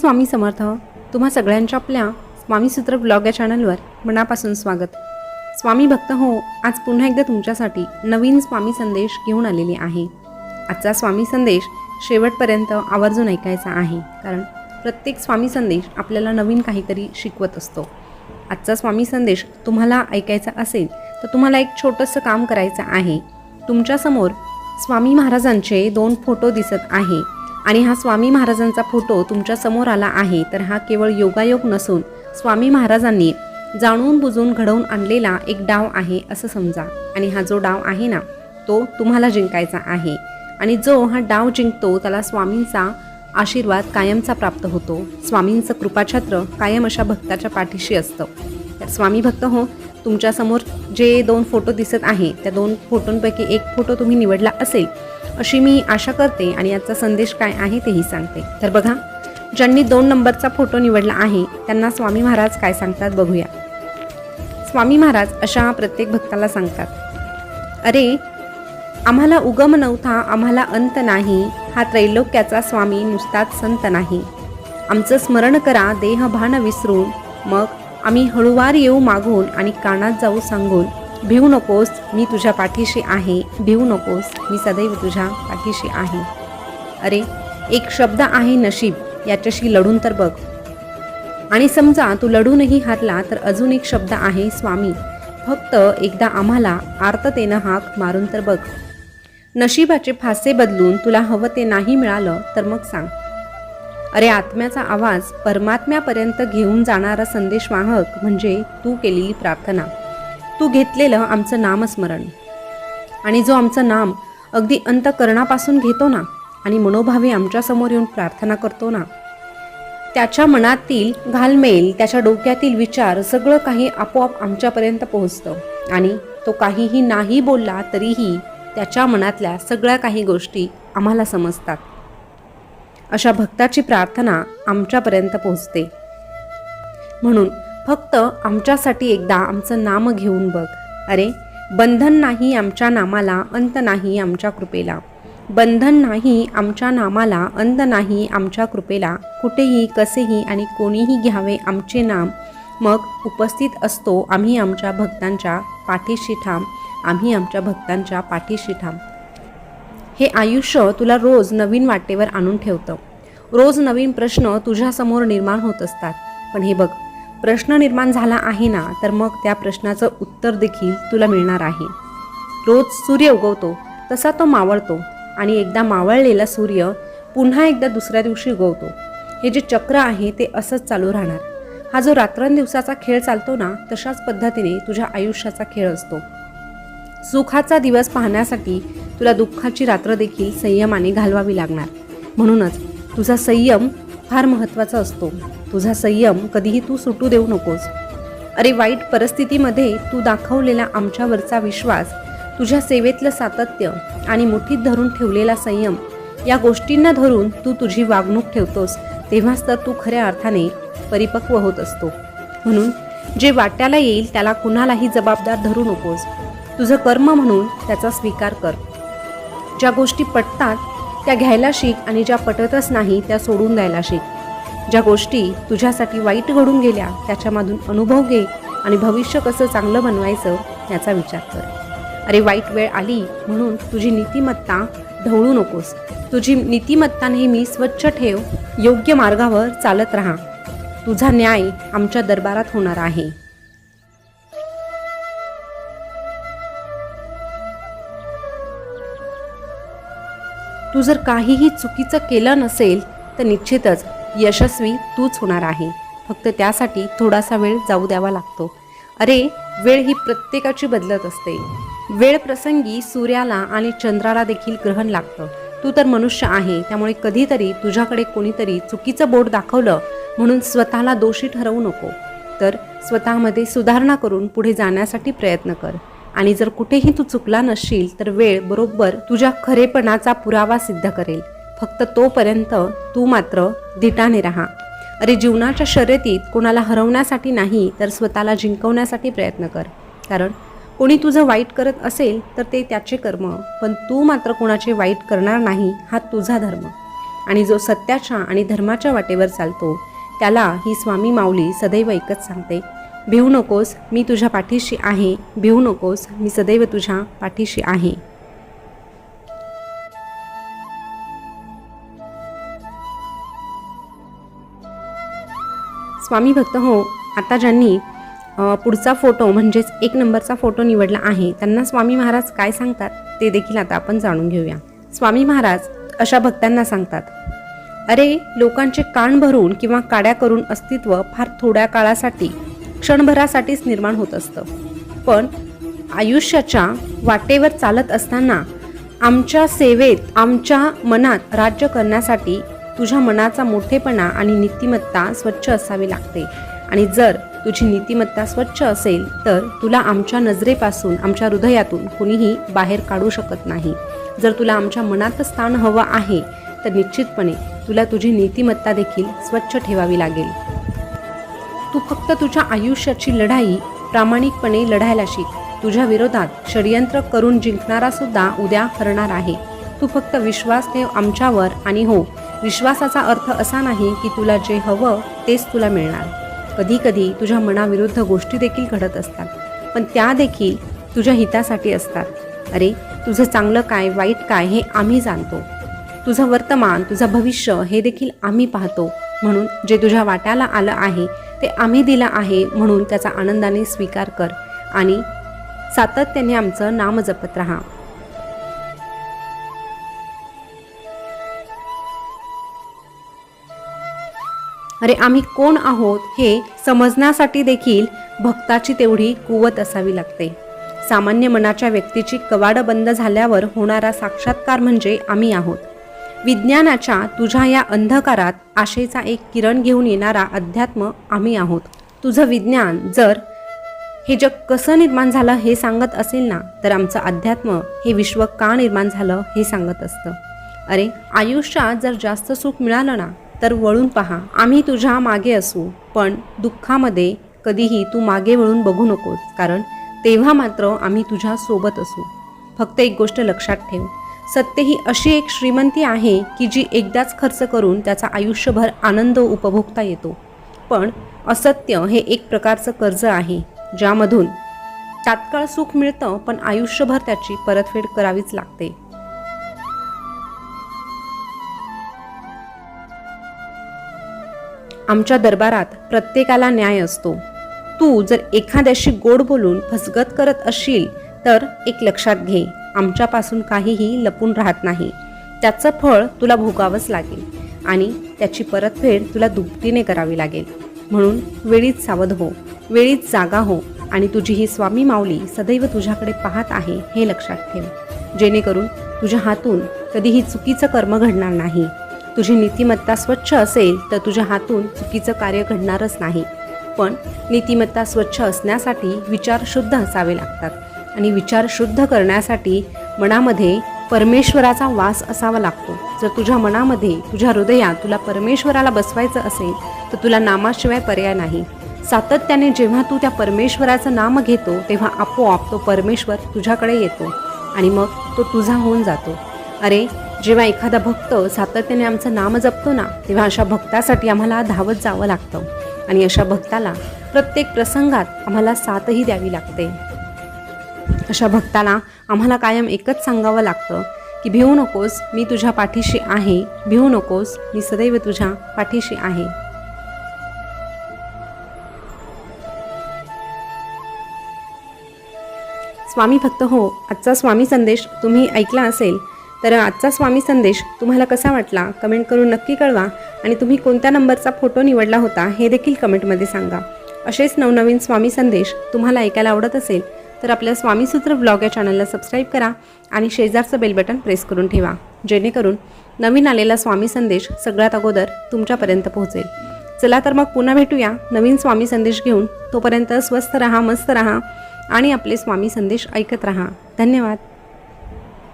स्वामी समर्थ. तुम्हा सगळ्यांच्या आपल्या स्वामीसूत्र ब्लॉग या चॅनलवर मनापासून स्वागत. स्वामी भक्त हो, आज पुन्हा एकदा तुमच्यासाठी नवीन स्वामी संदेश घेऊन आलेली आहे. आजचा स्वामी संदेश शेवटपर्यंत आवर्जून ऐकायचा आहे, कारण प्रत्येक स्वामी संदेश आपल्याला नवीन काहीतरी शिकवत असतो. आजचा स्वामी संदेश तुम्हाला ऐकायचा असेल तर तुम्हाला एक छोटंसं काम करायचं आहे. तुमच्यासमोर स्वामी महाराजांचे 2 फोटो दिसत आहे आणि हा स्वामी महाराजांचा फोटो तुमच्या समोर आला आहे, तर हा केवळ योगायोग नसून स्वामी महाराजांनी जाणून बुजून घडवून आणलेला एक डाव आहे असं समजा. आणि हा जो डाव आहे ना, तो तुम्हाला जिंकायचा आहे. आणि जो हा डाव जिंकतो त्याला स्वामींचा आशीर्वाद कायमचा प्राप्त होतो. स्वामींचं कृपाछत्र कायम अशा भक्ताच्या पाठीशी असतं. तर स्वामी भक्त हो, तुमच्यासमोर जे 2 फोटो दिसत आहे त्या 2 फोटोंपैकी एक फोटो तुम्ही निवडला असेल अशी मी आशा करते आणि याचा संदेश काय आहे तेही सांगते. तर बघा, ज्यांनी 2 नंबरचा फोटो निवडला आहे त्यांना स्वामी महाराज काय सांगतात बघूया. स्वामी महाराज अशा प्रत्येक भक्ताला सांगतात, अरे आम्हाला उगम नव्हता, आम्हाला अंत नाही, हा त्रैलोक्याचा स्वामी नुसताच संत नाही. आमचं स्मरण करा देह भान विसरून, मग आम्ही हळूवार येऊ मागून आणि कानात जाऊ सांगून, भिवू नकोस मी तुझ्या पाठीशी आहे, भिवू नकोस मी सदैव तुझ्या पाठीशी आहे. अरे एक शब्द आहे नशीब, याच्याशी लढून तर बघ. आणि समजा तू लढूनही हारला तर अजून एक शब्द आहे स्वामी, फक्त एकदा आम्हाला आर्ततेनं हाक मारून तर बघ. नशिबाचे फासे बदलून तुला हवं ते नाही मिळालं तर मग सांग. अरे आत्म्याचा आवाज परमात्म्यापर्यंत घेऊन जाणारा संदेशवाहक म्हणजे तू केलेली प्रार्थना, तू घेतलेलं आमचं नामस्मरण. आणि जो आमचं नाम अगदी अंतःकरणापासून घेतो ना आणि मनोभावे आमच्यासमोर येऊन प्रार्थना करतो ना, त्याच्या मनातील घालमेल, त्याच्या डोक्यातील विचार सगळं काही आपोआप आमच्यापर्यंत पोहोचतं. आणि तो काहीही नाही बोलला तरीही त्याच्या मनातल्या सगळ्या काही गोष्टी आम्हाला समजतात. अशा भक्ताची प्रार्थना आमच्यापर्यंत पोहोचते. म्हणून फक्त आमच्यासाठी एकदा आमचं नाम घेऊन बघ. अरे बंधन नाही आमच्या नामाला, अंत नाही आमच्या कृपेला. बंधन नाही आमच्या नामाला, अंत नाही आमच्या कृपेला. कुठेही कसेही आणि कोणीही घ्यावे आमचे नाम, मग उपस्थित असतो आम्ही आमच्या भक्तांच्या पाठीशी ठाम, आम्ही आमच्या भक्तांच्या पाठीशी ठाम. हे आयुष्य तुला रोज नवीन वाटेवर आणून ठेवतं. रोज नवीन प्रश्न तुझ्यासमोर निर्माण होत असतात. पण हे बघ, प्रश्न निर्माण झाला आहे ना, तर मग त्या प्रश्नाचं उत्तर देखील तुला मिळणार आहे. रोज सूर्य उगवतो तसा तो मावळतो आणि एकदा मावळलेला सूर्य पुन्हा एकदा दुसऱ्या दिवशी उगवतो. हे जे चक्र आहे ते असंच चालू राहणार. हा जो रात्रंदिवसाचा खेळ चालतो ना, तशाच पद्धतीने तुझ्या आयुष्याचा खेळ असतो. सुखाचा दिवस पाहण्यासाठी तुला दुःखाची रात्र देखील संयमाने घालवावी लागणार. म्हणूनच तुझा संयम फार महत्त्वाचा असतो. तुझा संयम कधीही तू सुटू देऊ नकोस. अरे वाईट परिस्थितीमध्ये तू दाखवलेला आमच्यावरचा विश्वास, तुझ्या सेवेतलं सातत्य आणि मुठीत धरून ठेवलेला संयम, या गोष्टींना धरून तू तुझी वागणूक ठेवतोस, तेव्हाच तर तू खऱ्या अर्थाने परिपक्व होत असतो. म्हणून जे वाट्याला येईल त्याला कुणालाही जबाबदार धरू नकोस. तुझं कर्म म्हणून त्याचा स्वीकार कर. ज्या गोष्टी पटतात त्या घ्यायला शिक आणि ज्या पटतच नाही त्या सोडून द्यायला शिक. ज्या गोष्टी तुझ्यासाठी वाईट घडून गेल्या त्याच्यामधून अनुभव घे आणि भविष्य कसं चांगलं बनवायचं याचा विचार कर. अरे वाईट वेळ आली म्हणून तुझी नीतिमत्ता ढवळू नकोस. तुझी नीतिमत्ता नेहमी स्वच्छ ठेव. योग्य मार्गावर चालत राहा. तुझा न्याय आमच्या दरबारात होणार आहे. तू जर काहीही चुकीचं केलं नसेल तर निश्चितच यशस्वी तूच होणार आहे. फक्त त्यासाठी थोडासा वेळ जाऊ द्यावा लागतो. अरे वेळ ही प्रत्येकाची बदलत असते. वेळ प्रसंगी सूर्याला आणि चंद्राला देखील ग्रहण लागतं. तू तर मनुष्य आहे, त्यामुळे कधीतरी तुझ्याकडे कोणीतरी चुकीचं बोट दाखवलं म्हणून स्वतःला दोषी ठरवू नको. तर स्वतःमध्ये सुधारणा करून पुढे जाण्यासाठी प्रयत्न कर. आणि जर कुठेही तू चुकला नसशील तर वेळ बरोबर तुझ्या खरेपणाचा पुरावा सिद्ध करेल. फक्त तोपर्यंत तू मात्र धिटाने राहा. अरे जीवनाच्या शर्यतीत कोणाला हरवण्यासाठी नाही तर स्वतःला जिंकवण्यासाठी प्रयत्न कर. कारण कोणी तुझं वाईट करत असेल तर ते त्याचे कर्म, पण तू मात्र कोणाचे वाईट करणार नाही, हा तुझा धर्म. आणि जो सत्याच्या आणि धर्माच्या वाटेवर चालतो त्याला ही स्वामी माऊली सदैव एकच सांगते, भिवू नकोस, मी तुझ्या पाठीशी आहे, भिवू नकोस, मी सदैव तुझ्या पाठीशी आहे. स्वामी भक्त हो, आता ज्यांनी पुढचा फोटो म्हणजेच 1 नंबरचा फोटो निवडला आहे त्यांना स्वामी महाराज काय सांगतात ते देखील आता आपण जाणून घेऊया. स्वामी महाराज अशा भक्तांना सांगतात, अरे लोकांचे कान भरून किंवा काड्या करून अस्तित्व फार थोड्या काळासाठी क्षणभरासाठीच निर्माण होत असतं, पण आयुष्याच्या वाटेवर चालत असताना आमच्या सेवेत आमच्या मनात राज्य करण्यासाठी तुझ्या मनाचा मोठेपणा आणि नीतिमत्ता स्वच्छ असावी लागते. आणि जर तुझी नीतिमत्ता स्वच्छ असेल तर तुला आमच्या नजरेपासून आमच्या हृदयातून कोणीही बाहेर काढू शकत नाही. जर तुला आमच्या मनात स्थान हवं आहे तर निश्चितपणे तुला तुझी नीतिमत्ता देखील स्वच्छ ठेवावी लागेल. तू फक्त तुझ्या आयुष्याची लढाई प्रामाणिकपणे लढायला शिक. तुझ्या विरोधात षडयंत्र करून जिंकणारा सुद्धा उद्या हरणार आहे. तू फक्त विश्वास ठेव आमच्यावर. आणि हो, विश्वासाचा अर्थ असा नाही की तुला जे हवं तेच तुला मिळणार. कधी कधी तुझ्या मनाविरुद्ध गोष्टी देखील घडत असतात, पण त्या देखील तुझ्या हितासाठी असतात. अरे तुझं चांगलं काय वाईट काय हे आम्ही जाणतो. तुझं वर्तमान तुझं भविष्य हे देखील आम्ही पाहतो. म्हणून जे तुझ्या वाट्याला आलं आहे ते आम्ही दिलं आहे, म्हणून त्याचा आनंदाने स्वीकार कर आणि सातत्याने आमचं नाम जपत राहा. अरे आम्ही कोण आहोत हे समजण्यासाठी देखील भक्ताची तेवढी कुवत असावी लागते. सामान्य मनाच्या व्यक्तीची कवाडं बंद झाल्यावर होणारा साक्षात्कार म्हणजे आम्ही आहोत. विज्ञानाच्या तुझ्या या अंधकारात आशेचा एक किरण घेऊन येणारा अध्यात्म आम्ही आहोत. तुझं विज्ञान जर हे जग कसं निर्माण झालं हे सांगत असेल ना, तर आमचं अध्यात्म हे विश्व का निर्माण झालं हे सांगत असतं. अरे आयुष्यात जर जास्त सुख मिळालं ना तर वळून पहा, आम्ही तुझ्या मागे असू, पण दुःखामध्ये कधीही तू मागे वळून बघू नकोस, कारण तेव्हा मात्र आम्ही तुझ्या सोबत असू. फक्त एक गोष्ट लक्षात ठेव, सत्य ही अशी एक श्रीमंती आहे की जी एकदाच खर्च करून त्याचा आयुष्यभर आनंद उपभोगता येतो. पण असत्य हे एक प्रकारचं कर्ज आहे ज्यामधून तात्काळ सुख मिळतं, पण आयुष्यभर त्याची परतफेड करावीच लागते. आमच्या दरबारात प्रत्येकाला न्याय असतो. तू जर एखाद्याशी गोड बोलून फसगत करत असशील तर एक लक्षात घे, आमच्यापासून काहीही लपून राहत नाही. त्याचं फळ तुला भोगावंच लागेल आणि त्याची परतफेड तुला दुपटीने करावी लागेल. म्हणून वेळीच सावध हो, वेळीच जागा हो आणि तुझी ही स्वामी माऊली सदैव तुझ्याकडे पाहत आहे हे लक्षात ठेव, जेणेकरून तुझ्या हातून कधीही चुकीचं कर्म घडणार नाही. तुझी नीतिमत्ता स्वच्छ असेल तर तुझ्या हातून चुकीचं कार्य घडणारच नाही. पण नीतिमत्ता स्वच्छ असण्यासाठी विचार शुद्ध असावे लागतात आणि विचार शुद्ध करण्यासाठी मनामध्ये परमेश्वराचा वास असावा लागतो. जर तुझ्या मनामध्ये तुझ्या हृदयात तुला परमेश्वराला बसवायचं असेल तर तुला नामाशिवाय पर्याय नाही. सातत्याने जेव्हा तू त्या परमेश्वराचं नाम घेतो तेव्हा आपोआप तो परमेश्वर तुझ्याकडे येतो आणि मग तो तुझा होऊन जातो. अरे जेव्हा एखादा भक्त सातत्याने आमचं नाम जपतो ना, तेव्हा अशा भक्तासाठी आम्हाला धावत जावं लागतं आणि अशा भक्ताला प्रत्येक प्रसंगात आम्हाला साथही द्यावी लागते. अशा भक्ताला आम्हाला कायम एकच सांगावं लागतं की भिवू नकोस, मी तुझ्या पाठीशी आहे, भिवू नकोस, मी सदैव तुझ्या पाठीशी आहे. स्वामी भक्त हो, आजचा स्वामी संदेश तुम्ही ऐकला असेल तर आजचा स्वामी संदेश तुम्हाला कसा वाटला कमेंट करून नक्की कळवा आणि तुम्ही कोणत्या नंबरचा फोटो निवडला होता हे देखील कमेंटमध्ये सांगा. असेच नवनवीन स्वामी संदेश तुम्हाला ऐकायला आवडत असेल तर आपल्या स्वामीसूत्र ब्लॉग या चॅनलला सबस्क्राईब करा आणि शेजारचं बेल बटन प्रेस करून ठेवा, जेणेकरून नवीन आलेला स्वामी संदेश सगळ्यात अगोदर तुमच्यापर्यंत पोहोचेल. चला तर मग पुन्हा भेटूया नवीन स्वामी संदेश घेऊन. तोपर्यंत स्वस्थ रहा, मस्त रहा आणि आपले स्वामी संदेश ऐकत रहा. धन्यवाद.